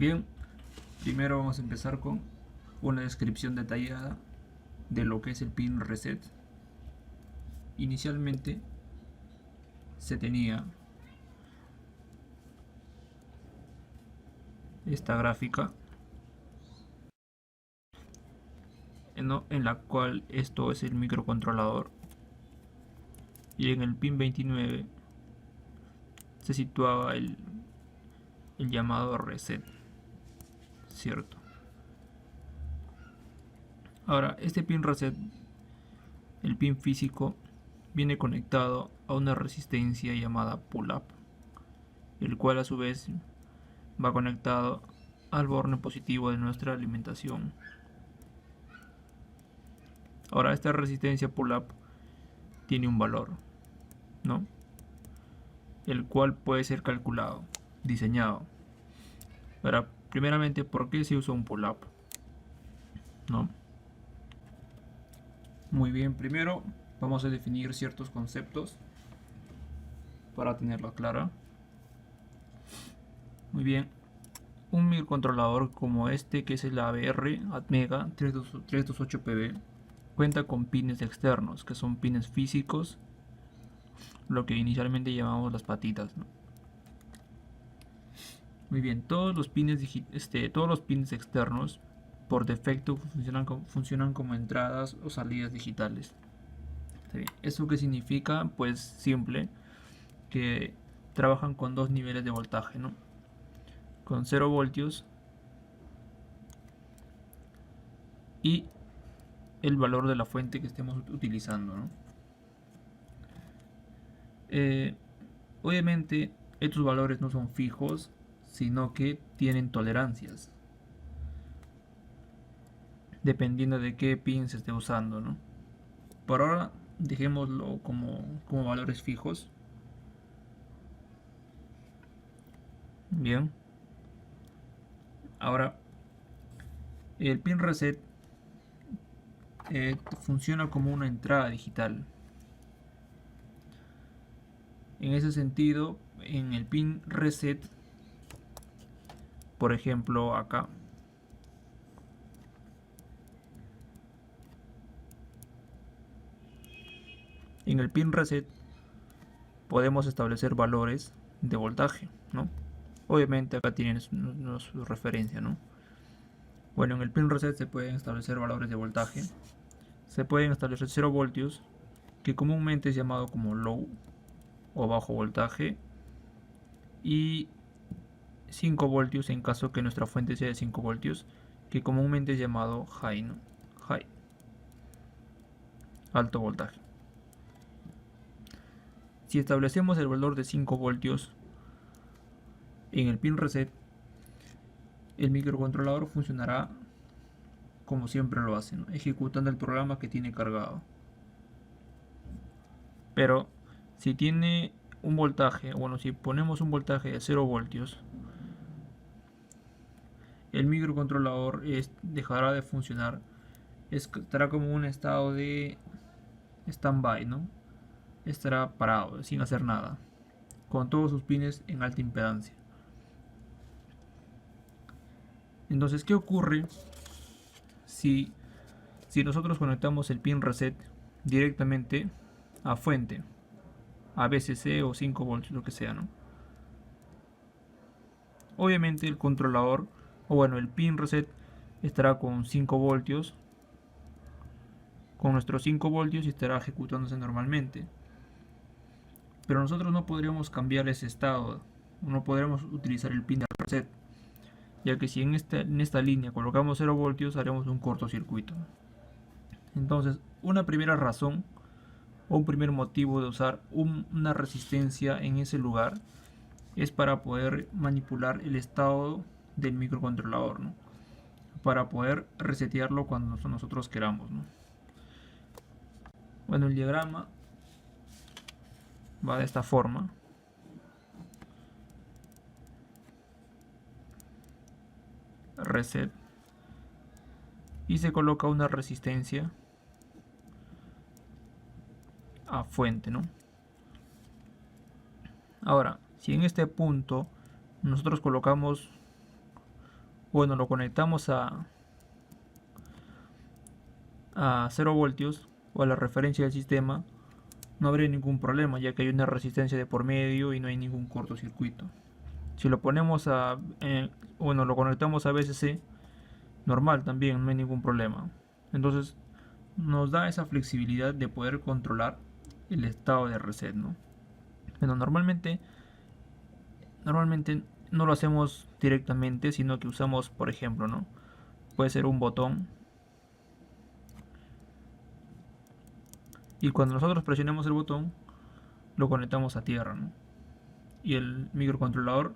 Bien, primero vamos a empezar con una descripción detallada de lo que es el pin reset. Inicialmente se tenía esta gráfica en la cual esto es el microcontrolador, y en el pin 29 se situaba el llamado reset, ¿cierto? Ahora, este pin reset, el pin físico, viene conectado a una resistencia llamada pull-up, el cual a su vez va conectado al borne positivo de nuestra alimentación. Ahora, esta resistencia pull-up tiene un valor, ¿no? El cual puede ser calculado, diseñado. Ahora, primeramente, ¿por qué se usa un pull-up? ¿No? Muy bien, primero vamos a definir ciertos conceptos para tenerlo claro. Muy bien, un microcontrolador como este, que es el ABR Atmega 328PB, cuenta con pines externos, que son pines físicos, lo que inicialmente llamamos las patitas, ¿no? Muy bien, todos los pines externos por defecto funcionan como entradas o salidas digitales. ¿Eso qué significa? Pues simple, que trabajan con dos niveles de voltaje, ¿no? Con 0 voltios y el valor de la fuente que estemos utilizando, ¿no? Obviamente estos valores no son fijos, sino que tienen tolerancias dependiendo de qué pin se esté usando, ¿no? Por ahora dejémoslo como valores fijos. Bien, ahora el pin reset funciona como una entrada digital. En ese sentido, en el pin reset, por ejemplo acá, en el pin reset podemos establecer valores de voltaje, ¿no? Obviamente acá tienen su referencia, ¿no? Bueno, en el pin reset se pueden establecer valores de voltaje. Se pueden establecer 0 voltios, que comúnmente es llamado como low o bajo voltaje, y 5 voltios en caso que nuestra fuente sea de 5 voltios, que comúnmente es llamado high, ¿no? High, alto voltaje. Si establecemos el valor de 5 voltios en el pin reset, el microcontrolador funcionará como siempre lo hace, ¿no? Ejecutando el programa que tiene cargado. Pero si tiene un voltaje, bueno, si ponemos un voltaje de 0 voltios, el microcontrolador dejará de funcionar, estará como un estado de stand-by, ¿no? Estará parado, sin hacer nada, con todos sus pines en alta impedancia. Entonces, ¿qué ocurre si nosotros conectamos el pin reset directamente a fuente, a VCC o 5 voltios, lo que sea, ¿no? Obviamente el controlador, o bueno, el pin reset estará con 5 voltios, con nuestros 5 voltios, y estará ejecutándose normalmente. Pero nosotros no podríamos cambiar ese estado, no podremos utilizar el pin de reset, ya que si en esta línea colocamos 0 voltios, haremos un cortocircuito. Entonces, una primera razón o un primer motivo de usar una resistencia en ese lugar es para poder manipular el estado del microcontrolador, ¿no? Para poder resetearlo cuando nosotros queramos, ¿no? Bueno, el diagrama va de esta forma. Reset, y se coloca una resistencia a fuente, ¿no? Ahora, si en este punto nosotros colocamos bueno, lo conectamos a 0 voltios o a la referencia del sistema, no habría ningún problema, ya que hay una resistencia de por medio y no hay ningún cortocircuito. Si lo ponemos bueno, lo conectamos a VCC normal también, no hay ningún problema. Entonces nos da esa flexibilidad de poder controlar el estado de reset, ¿no? Bueno, normalmente no lo hacemos directamente, sino que usamos, por ejemplo, ¿no? Puede ser un botón. Y cuando nosotros presionemos el botón, lo conectamos a tierra, ¿no? Y el microcontrolador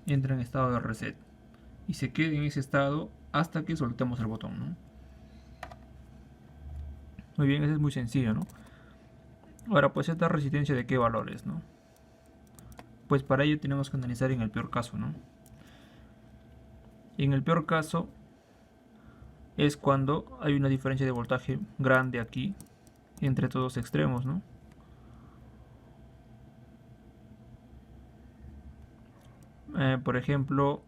entra en estado de reset. Y se queda en ese estado hasta que soltemos el botón, ¿no? Muy bien, eso es muy sencillo, ¿no? Ahora, pues esta resistencia de qué valores, ¿no? Pues para ello tenemos que analizar en el peor caso, ¿no? En el peor caso es cuando hay una diferencia de voltaje grande aquí entre todos extremos, ¿no? Por ejemplo,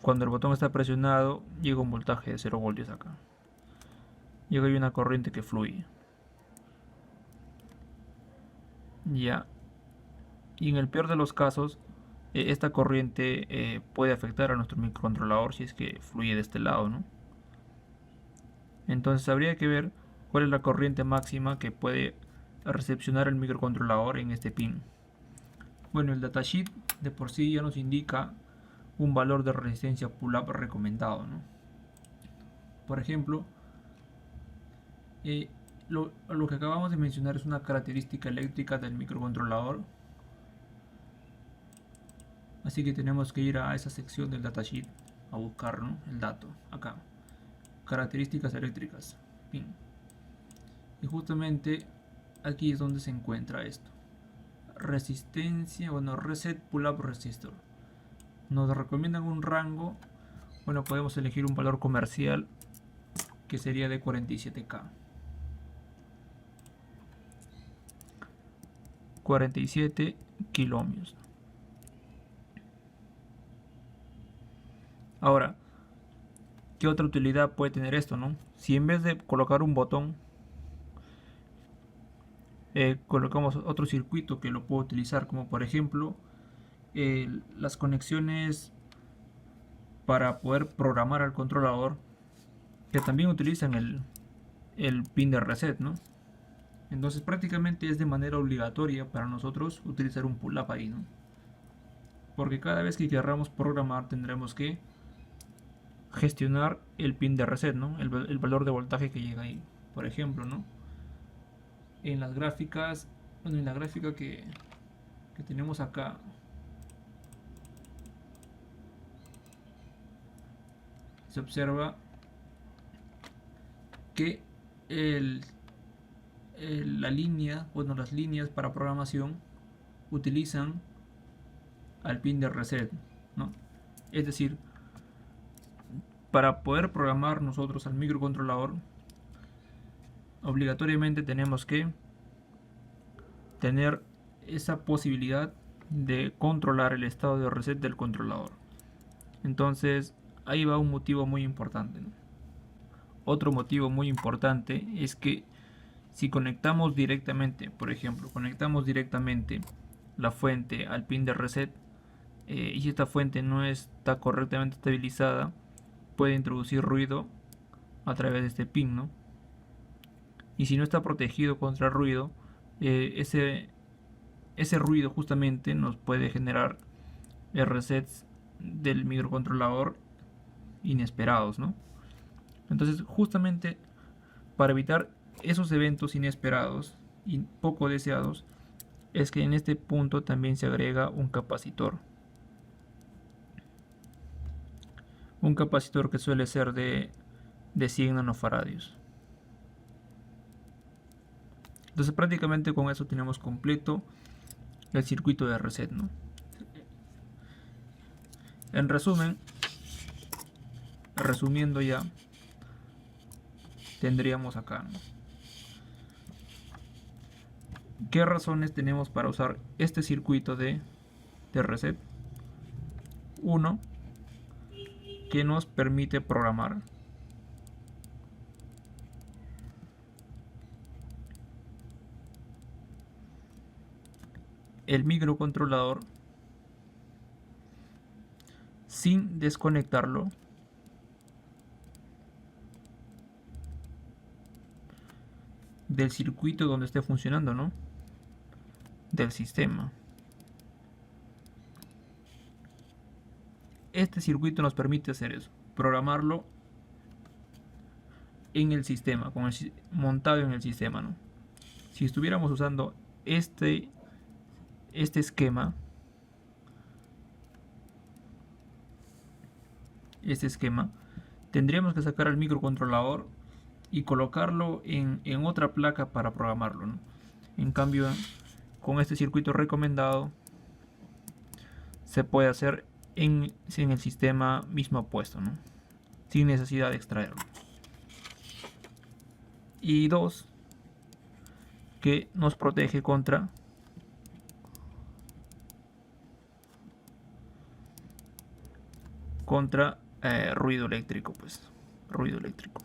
cuando el botón está presionado llega un voltaje de 0 voltios acá. Llega ahí una corriente que fluye. Ya. Y en el peor de los casos, esta corriente puede afectar a nuestro microcontrolador si es que fluye de este lado, ¿no? Entonces habría que ver cuál es la corriente máxima que puede recepcionar el microcontrolador en este pin. Bueno, el datasheet de por sí ya nos indica un valor de resistencia pull-up recomendado, ¿no? Por ejemplo, lo que acabamos de mencionar es una característica eléctrica del microcontrolador. Así que tenemos que ir a esa sección del datasheet a buscar, ¿no? El dato, acá. Características eléctricas. Pin. Y justamente aquí es donde se encuentra esto. Resistencia, bueno, reset pull-up resistor. Nos recomiendan un rango. Bueno, podemos elegir un valor comercial que sería de 47K. 47 kiloohmios. Ahora, ¿qué otra utilidad puede tener esto, no? Si en vez de colocar un botón, colocamos otro circuito que lo puedo utilizar, como por ejemplo las conexiones para poder programar al controlador, que también utilizan el pin de reset, ¿no? Entonces prácticamente es de manera obligatoria para nosotros utilizar un pull-up ahí, ¿no? Porque cada vez que queramos programar tendremos que gestionar el pin de reset, ¿no? El valor de voltaje que llega ahí. Por ejemplo, ¿no? En las gráficas, bueno, en la gráfica que tenemos acá, se observa que la línea, bueno, las líneas para programación utilizan al pin de reset, ¿no? Es decir, para poder programar nosotros al microcontrolador, obligatoriamente tenemos que tener esa posibilidad de controlar el estado de reset del controlador. Entonces, ahí va un motivo muy importante, ¿no? Otro motivo muy importante es que si conectamos directamente, por ejemplo, conectamos directamente la fuente al pin de reset, y si esta fuente no está correctamente estabilizada, puede introducir ruido a través de este pin, ¿no? Y si no está protegido contra el ruido, ese ruido justamente nos puede generar resets del microcontrolador inesperados, ¿no? Entonces, justamente para evitar esos eventos inesperados y poco deseados, es que en este punto también se agrega un capacitor. Un capacitor que suele ser de 100 nanofaradios. Entonces prácticamente con eso tenemos completo el circuito de reset, ¿no? En resumen, resumiendo ya, tendríamos acá, ¿no? ¿Qué razones tenemos para usar este circuito de reset? 1. que nos permite programar. El microcontrolador sin desconectarlo del circuito donde esté funcionando, ¿no? Del sistema. Este circuito nos permite hacer eso, programarlo en el sistema, montado en el sistema, ¿no? Si estuviéramos usando este esquema, tendríamos que sacar el microcontrolador y colocarlo en otra placa para programarlo, ¿no? En cambio, con este circuito recomendado se puede hacer en el sistema mismo puesto, ¿no? Sin necesidad de extraerlo. Y dos, que nos protege contra ruido eléctrico, pues ruido eléctrico.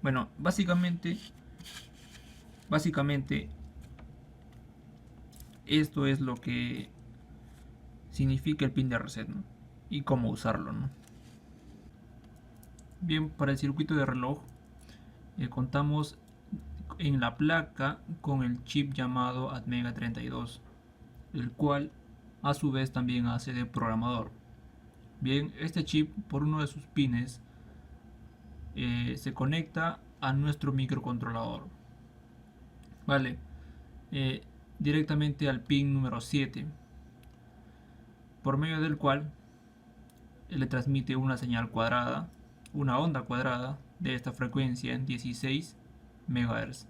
Bueno, básicamente esto es lo que significa el pin de reset, ¿no? Y cómo usarlo, ¿no? Bien, para el circuito de reloj contamos en la placa con el chip llamado Atmega32, el cual a su vez también hace de programador. Bien, este chip por uno de sus pines se conecta a nuestro microcontrolador, vale, directamente al pin número 7, por medio del cual le transmite una señal cuadrada, una onda cuadrada de esta frecuencia en 16 MHz.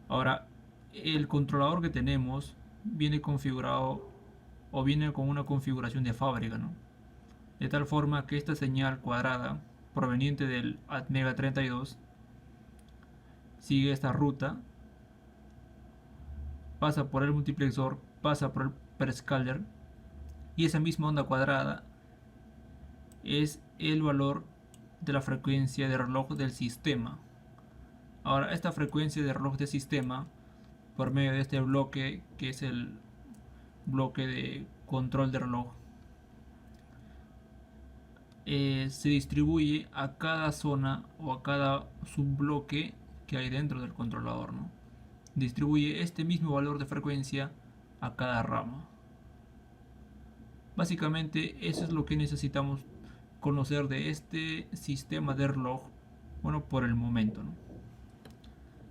Ahora, el controlador que tenemos viene configurado o viene con una configuración de fábrica, ¿no? De tal forma que esta señal cuadrada proveniente del Atmega32 sigue esta ruta, pasa por el multiplexor, pasa por el perescaler, y esa misma onda cuadrada es el valor de la frecuencia de reloj del sistema. Ahora, esta frecuencia de reloj del sistema, por medio de este bloque que es el bloque de control de reloj, se distribuye a cada zona o a cada subbloque que hay dentro del controlador, ¿no? Distribuye este mismo valor de frecuencia a cada rama. Básicamente eso es lo que necesitamos conocer de este sistema de reloj, bueno, por el momento, ¿no?